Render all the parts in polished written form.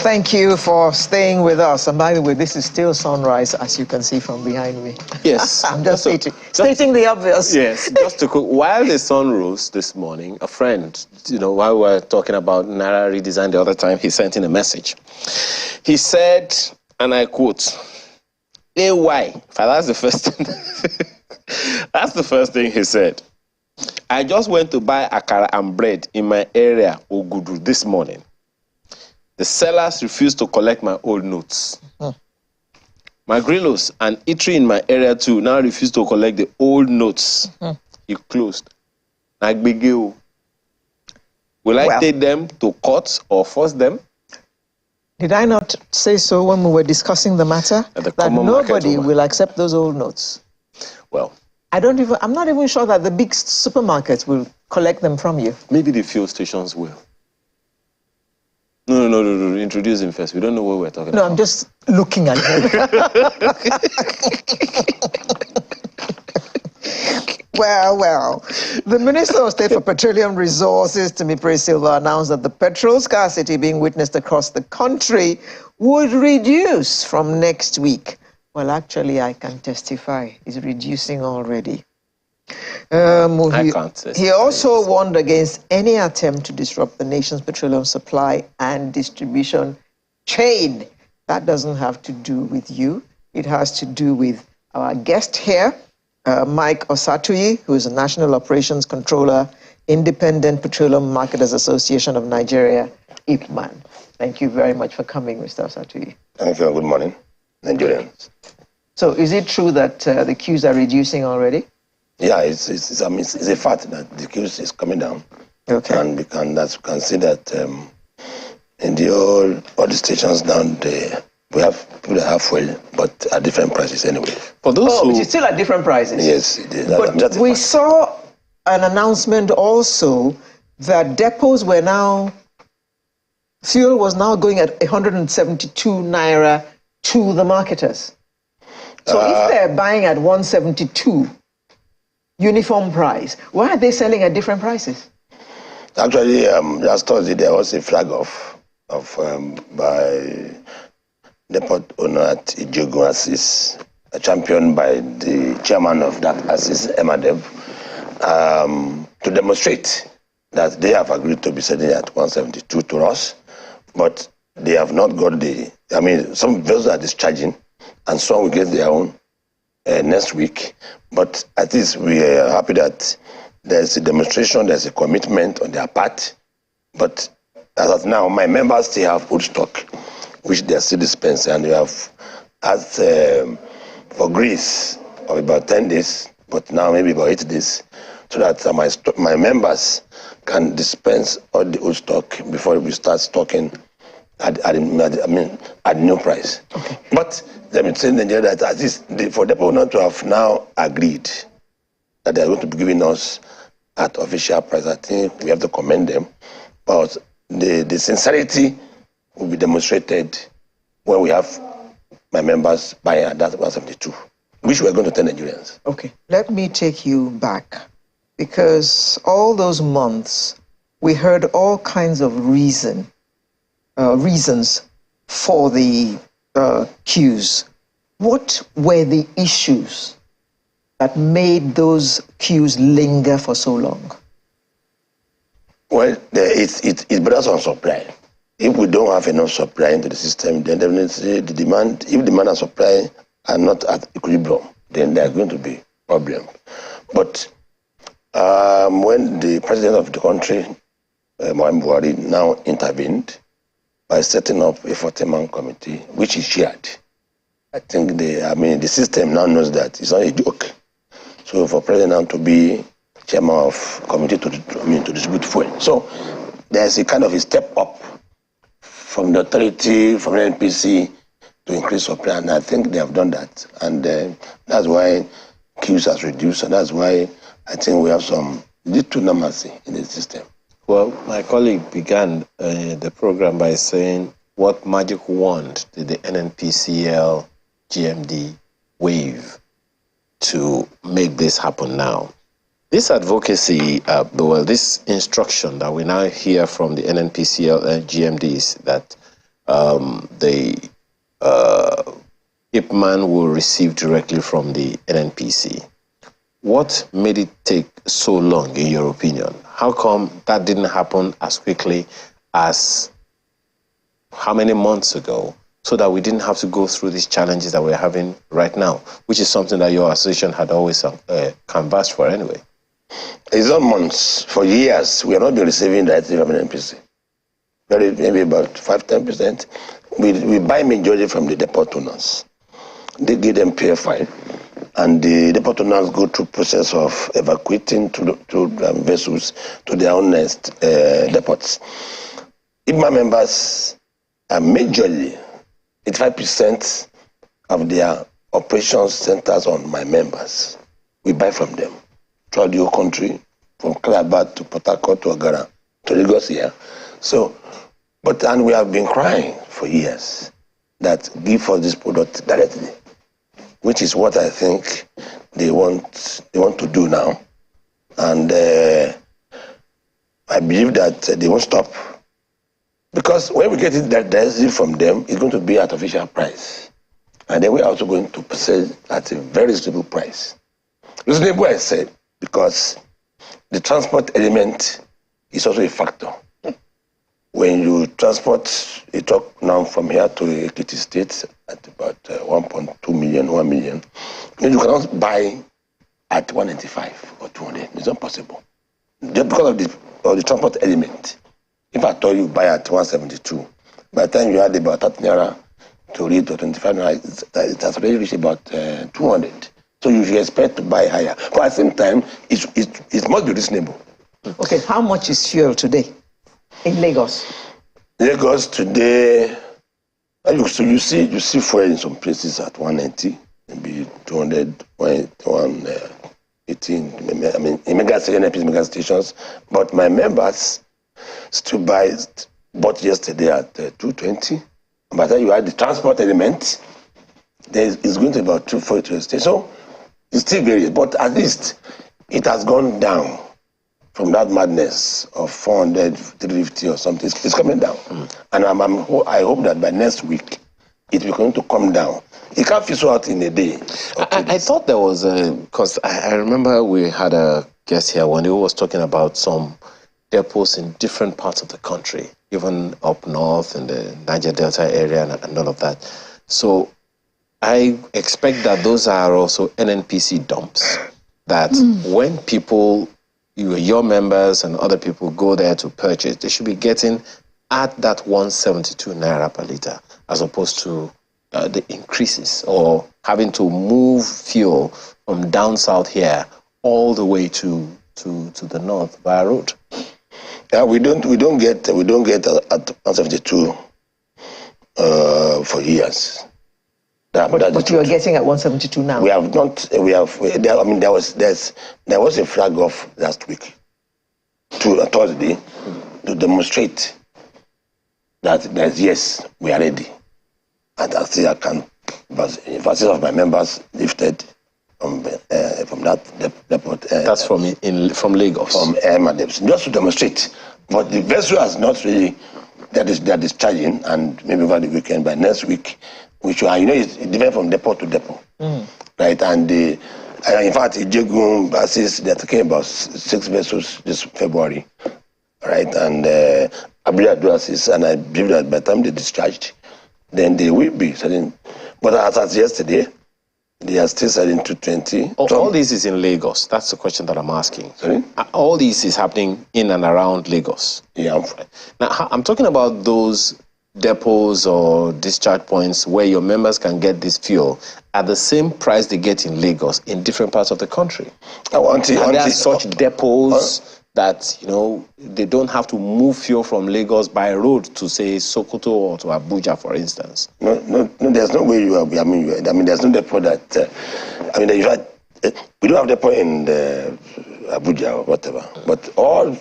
Thank you for staying with us. And by the way, this is still sunrise, as you can see from behind me. Yes. I'm just stating the obvious. Yes, just to cook. While the sun rose this morning, a friend, while we were talking about naira redesign the other time, he sent in a message. He said, and I quote, AY. That's the first thing. That's the first thing he said. I just went to buy akara and bread in my area, Ogudu, this morning. The sellers refused to collect my old notes. My grillos and eatery in my area too now refuse to collect the old notes. He closed. Will I take them to court or force them? Did I not say so when we were discussing the matter? That nobody will accept those old notes. Well, I'm not even sure that the big supermarkets will collect them from you. Maybe the fuel stations will. No. Introduce him first. We don't know what we're talking about. No, I'm just looking at him. Well. The Minister of State for Petroleum Resources, Timipre Silva, announced that the petrol scarcity being witnessed across the country would reduce from next week. Well, actually, I can testify. It's reducing already. He also warned against any attempt to disrupt the nation's petroleum supply and distribution chain. That doesn't have to do with you. It has to do with our guest here, Mike Osatuyi, who is a National Operations Controller, Independent Petroleum Marketers Association of Nigeria, IPMAN. Thank you very much for coming, Mr. Osatuyi. Thank you. Good morning, Nigerians. So is it true that the queues are reducing already? Yeah, it's a fact that the queues is coming down. Okay. And we can see that in all the stations down there, we have people that have fuel, but at different prices anyway. For those it's still at different prices? Yes, it is. But we saw an announcement also that depots were now, fuel was now going at 172 naira to the marketers. So if they're buying at 172 uniform price, why are they selling at different prices? Actually, last Thursday there was a flag off by depot owner at Ijogun Assis, championed by the chairman of that Assis, Emadev, to demonstrate that they have agreed to be selling at 172 to us, but they have not got some vessels are discharging, and some will get their own next week. But at least we are happy that there's a demonstration, there's a commitment on their part. But as of now, my members still have old stock, which they are still dispensing, and we have asked for grace of about 10 days, but now maybe about 8 days, so that my members can dispense all the old stock before we start stocking at new price. Okay. But let me say in Nigeria that at least for the owner to have now agreed that they are going to be giving us at official price, I think we have to commend them. But the sincerity will be demonstrated when we have my members buying at that 172, which we are going to tell Nigerians. Okay, let me take you back, because all those months we heard all kinds of reasons for the queues. What were the issues that made those queues linger for so long? Well, it bears on supply. If we don't have enough supply into the system, then definitely the demand, if demand and supply are not at equilibrium, then there are going to be problems. But when the president of the country, Mohamed Buhari, now intervened by setting up a 40-man committee, which he chaired, I think the system now knows that it's not a joke. So for president to be chairman of committee to distribute fuel, so there's a kind of a step up from the authority, from the NPC, to increase supply, and I think they have done that, and that's why queues has reduced, and that's why I think we have some little normalcy in the system. Well, my colleague began the program by saying, what magic wand did the NNPCL GMD Wave to make this happen now? This advocacy, this instruction that we now hear from the NNPCL GMDs, that the IPMAN will receive directly from the NNPC. What made it take so long, in your opinion? How come that didn't happen as quickly as how many months ago, so that we didn't have to go through these challenges that we're having right now, which is something that your association had always canvassed for anyway? It's not months. For years, we have not been receiving directly from an NPC. Maybe about 5-10%. We buy majority from the depot owners. They give them PFI, and the depot owners go through process of evacuating to vessels to their own depots. IPMAN members are majorly 85% of their operations centers on my members. We buy from them throughout the whole country, from Calabar to Port Harcourt to Agara to Lagos here. So, and we have been crying for years that give us this product directly, which is what I think they want to do now. And I believe that they won't stop. Because when we get it directly from them, it's going to be at official price. And then we're also going to sell at a very reasonable price. Reasonable, I said, because the transport element is also a factor. When you transport a truck now from here to Ekiti State at about 1.2 million, 1 million, you cannot buy at 195 or 200. It's not possible. Just because of the transport element. If I told you buy at 172, by the time you add about 30 naira to read to 25 naira, it has already reached about 200. So you should expect to buy higher. But at the same time, it must be reasonable. Okay, how much is fuel today in Lagos? Lagos today, you see fuel in some places at 190, maybe 200, 118. I mean, in mega stations, but my members still bought yesterday at 220. By the time you add the transport element, it's going to be about 240. So it still varies, but at least it has gone down from that madness of 400, 350 or something. It's coming down. And I hope that by next week, it will going to come down. It can't fizzle out in a day. I thought there was because I remember we had a guest here when he was talking about some depots in different parts of the country, even up north in the Niger Delta area and all of that. So I expect that those are also NNPC dumps, that when people, your members and other people go there to purchase, they should be getting at that 172 naira per litre, as opposed to the increases or having to move fuel from down south here all the way to the north via road. Yeah, we don't get at 172 for years. But you are getting at 172 now. We have not. I mean, there was a flag off last week, to Thursday, to demonstrate that yes, we are ready, and I still I can. But emphasis of my members lifted from that depot. That's from Lagos. From IPMAN, just to demonstrate. But the vessel has not really. That is discharging, and maybe over the weekend. By next week, which it's different from depot to depot, right? And in fact, Ijegun assist, they're talking about 6 vessels this February, right? And Abuja do assist, and I believe that by the time they discharged, then they will be selling. But as yesterday, they are still selling 220. All this is in Lagos. That's the question that I'm asking. Sorry? All this is happening in and around Lagos. Yeah. Now, I'm talking about those depots or discharge points where your members can get this fuel at the same price they get in Lagos in different parts of the country. There are such depots that, they don't have to move fuel from Lagos by road to, say, Sokoto or to Abuja, for instance. No, there's no way you are. I mean, there's no depot that. We don't have depot in Abuja or whatever, but all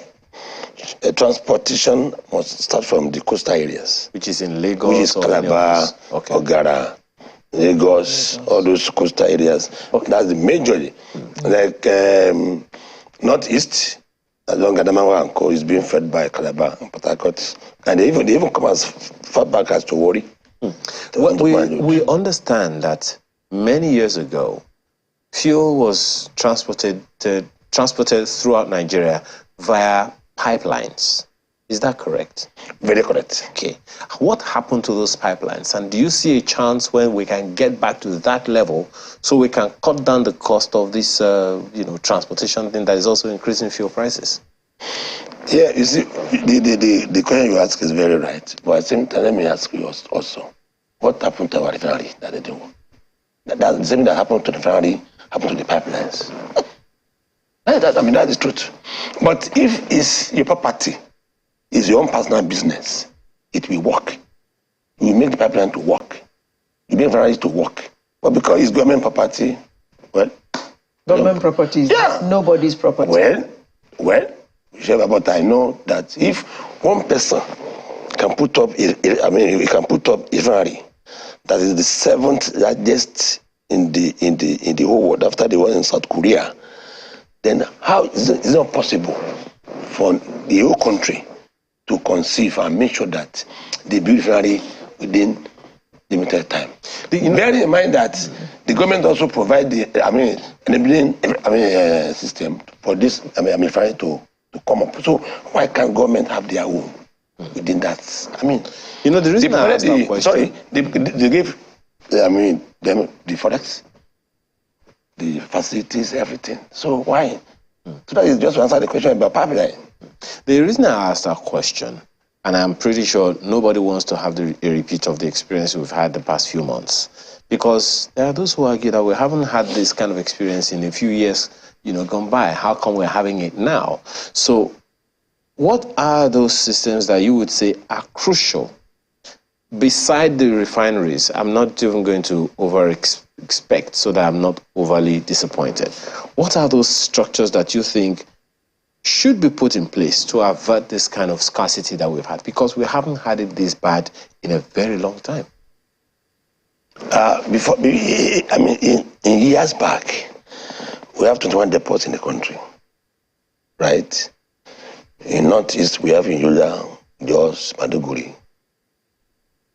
transportation must start from the coastal areas, which is in Lagos, which is Calabar, Ogara, Lagos, all those coastal areas. That's the majority. Like northeast, along Adamawa and Co. is being fed by Calabar and Port Harcourt. And they even come as far back as to worry. Well, we understand that many years ago, fuel was transported throughout Nigeria via pipelines. Is that correct? Very correct. Okay. What happened to those pipelines? And do you see a chance when we can get back to that level so we can cut down the cost of this, transportation thing that is also increasing fuel prices? Yeah, you see, the question you ask is very right. But at the same time, let me ask you also, what happened to our refinery that they didn't work? That's the same thing that happened to the refinery, happened to the pipelines. That is truth. But if it's your property, it's your own personal business, it will work. You make the pipeline to work. You make the refinery to work. But because it's government property, well... Government property is nobody's property. Well, but I know that if one person can put up, he can put up a refinery that is the 7th largest in the whole world after the one in South Korea, then how is it not possible for the whole country to conceive and make sure that they build refinery within limited time? Bearing in mind that the government also provide the enabling system for this refinery to come up. So why can't government have their own within that? The reason I asked that question. Sorry, they gave them the forex, the facilities, everything. So why? So that is just to answer the question about pipeline. The reason I asked that question, and I'm pretty sure nobody wants to have a repeat of the experience we've had the past few months, because there are those who argue that we haven't had this kind of experience in a few years, gone by. How come we're having it now? So what are those systems that you would say are crucial beside the refineries? I'm not even going to expect so that I'm not overly disappointed. What are those structures that you think should be put in place to avert this kind of scarcity that we've had? Because we haven't had it this bad in a very long time. In years back, we have 21 depots in the country, right? In Northeast, we have in Yola, Jos, Maduguri,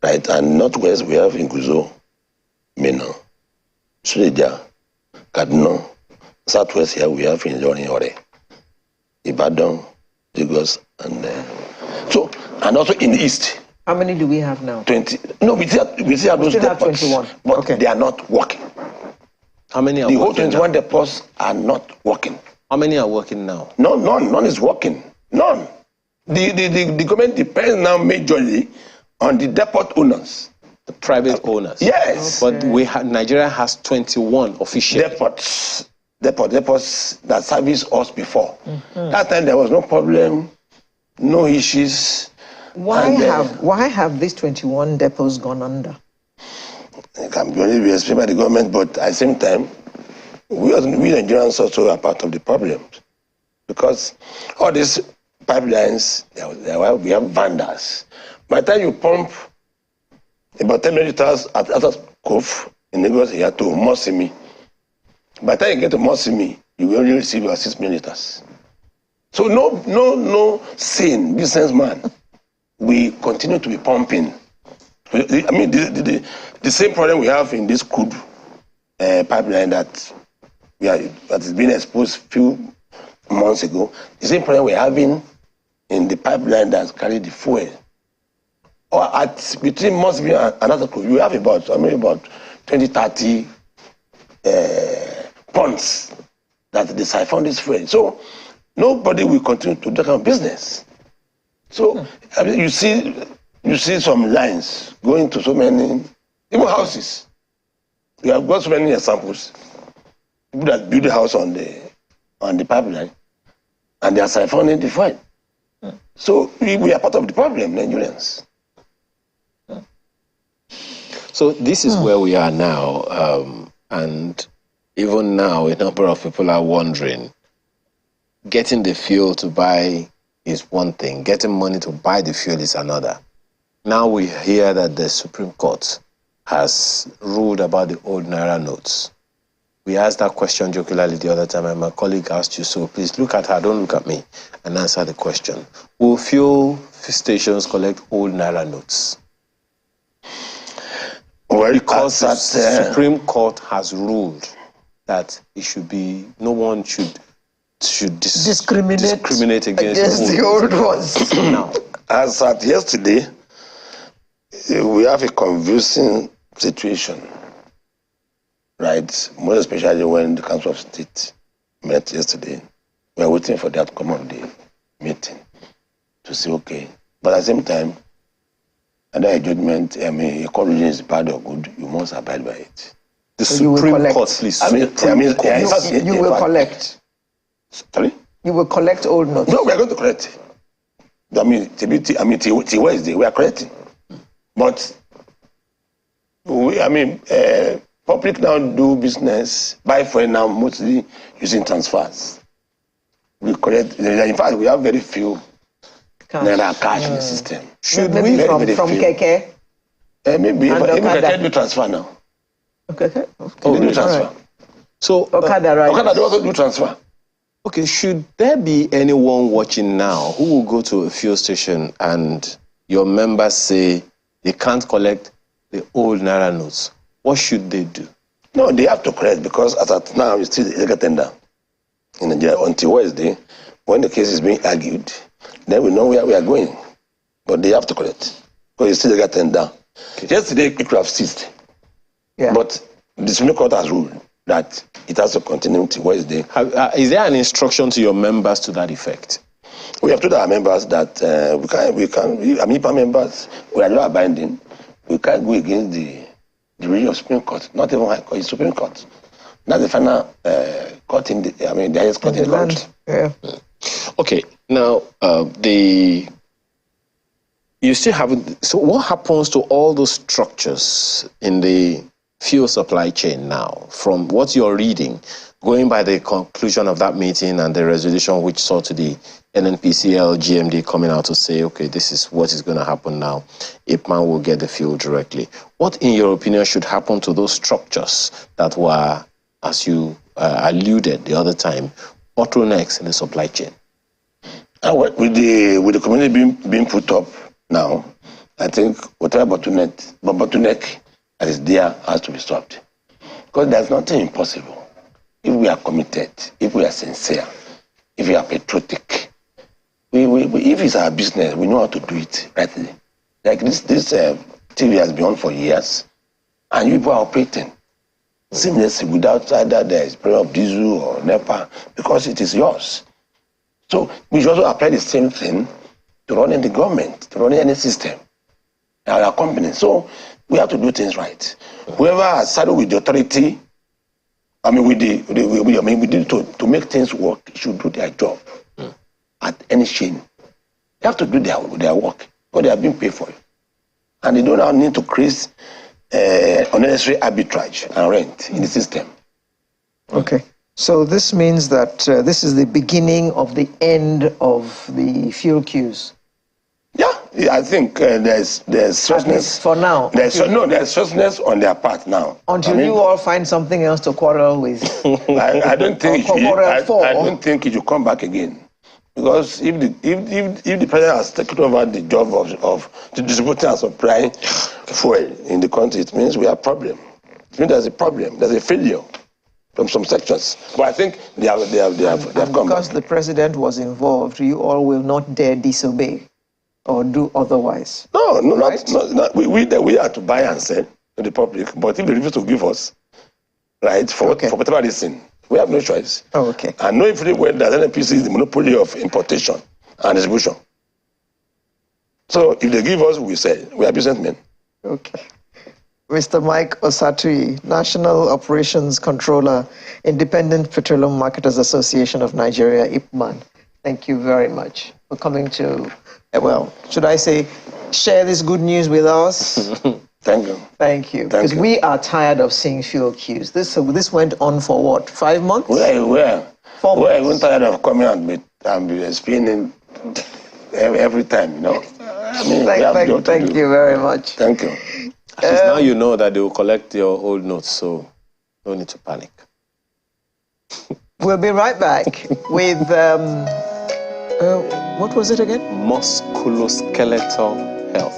right? And Northwest, we have in Guzo, Meno, Suleja, Kaduna. Southwest here, we have in Lorin Ore, Ibadan, Lagos, and also in the East. How many do we have now? 20. No, we still have those depots, 21. but Okay. they are not working. How many are the working? The whole 21 depots are not working. How many are working now? None is working. None. The government depends now majorly on the depot owners. The private owners? Yes. Okay. But Nigeria has 21 official depots that serviced us before. That time there was no problem, no issues. Why have these 21 depots gone under? It can only be explained by the government, but at the same time, we Nigerians also are part of the problem. Because all these pipelines, we have vandals. By the time you pump about 10 liters at Cove in Lagos here to Mosimi, by the time you get to Mosimi, you will only receive about 6 liters. So no sane businessman we continue to be pumping. The same problem we have in this crude pipeline that is being exposed a few months ago, the same problem we're having in the pipeline that carry the fuel. Or between Mosby and other crude, you have about 20, 30 ponds that they siphon this fuel. So nobody will continue to do that kind of business. So you see some lines going to so many, even houses. We have got so many examples. People that build a house on the pipeline, and they are siphoning the fuel. So we are part of the problem, Nigerians. So this is where we are now, and even now, a number of people are wondering, getting the fuel to buy is one thing, getting money to buy the fuel is another. Now we hear that the Supreme Court has ruled about the old naira notes. We asked that question jocularly the other time, and my colleague asked you, so please look at her, don't look at me, and answer the question. Will fuel stations collect old naira notes? Well, because the Supreme Court has ruled that it should be, no one should discriminate against the old ones. Now, as at yesterday, we have a confusing situation, right? Most especially when the Council of State met yesterday. We are waiting for the outcome of the meeting to see, okay. But at the same time, under a judgment, I mean, a court ruling is bad or good, you must abide by it. The Supreme Court, please. You will collect. Sorry? You will collect old notes. No, we are going to collect. I mean, till Wednesday, we are collecting. But, public now do business, buy for now, mostly using transfers. We collect, in fact, we have very few cash in the system. Should maybe from Keke? Maybe, but Keke do transfer now. Okay. They do transfer. Right. So, Okada, right? Okada do also do transfer. Okay, should there be anyone watching now who will go to a fuel station and your members say they can't collect the old naira notes? What should they do? No, they have to collect because as at now, it's still illegal tender in Nigeria until Wednesday. When the case is being argued, then we know where we are going. But they have to collect because it's still illegal tender. Okay. Yesterday, it could have ceased. Yeah. But the Supreme Court has ruled that it has to continue until Wednesday. Is there an instruction to your members to that effect? We have told our members that IPMAN members, we are not abiding. We can't go against the ruling of Supreme Court, not even High Court, it's Supreme Court. That's the final court in the highest court in the country. Yeah. Okay, now you still haven't. So what happens to all those structures in the fuel supply chain now? From what you're reading, going by the conclusion of that meeting and the resolution which saw to the NNPCL GMD coming out to say, okay, this is what is going to happen now. IPMAN will get the fuel directly. What, in your opinion, should happen to those structures that were, as you alluded the other time, bottlenecks in the supply chain? With the community being put up now, I think whatever bottleneck that is there has to be solved. Because there's nothing impossible. If we are committed, if we are sincere, if we are patriotic, if it's our business, we know how to do it rightly. Like this TV has been on for years, and people are operating seamlessly without either the spray of diesel or NEPA, because it is yours. So we should also apply the same thing to running the government, to running any system, our company. So we have to do things right. Whoever has saddled with the authority, to make things work, should do their job at any chain. They have to do their work, because they are being paid for it. And they don't now need to create unnecessary arbitrage and rent in the system. Okay. So this means that this is the beginning of the end of the fuel queues. Yeah, I think there's seriousness for now. There's seriousness on their part now. Until you all find something else to quarrel with. I don't think I don't think it will come back again, because if the president has taken over the job of distributing and supplying fuel in the country, it means we have a problem. It means there's a problem. There's a failure from some sections. But I think they have come back. Because the president was involved, you all will not dare disobey or do otherwise. No, right? not we are to buy and sell to the public, but if they refuse to give us, right, for whatever reason, we have no choice. Oh, okay. And knowing fully well that NNPC is the monopoly of importation and distribution. So if they give us, we sell. We are businessmen. Okay. Mr. Mike Osatui, National Operations Controller, Independent Petroleum Marketers Association of Nigeria, IPMAN. Thank you very much for coming to, well, should I say, share this good news with us? Thank you. Thank you. Because we are tired of seeing fuel queues. This went on for what, 5 months? We're 4 months. We're tired of coming and be explaining every time, you know. Thank you very much. Thank you. Now you know that they will collect your old notes, so no need to panic. We'll be right back with, what was it again? Musculoskeletal health.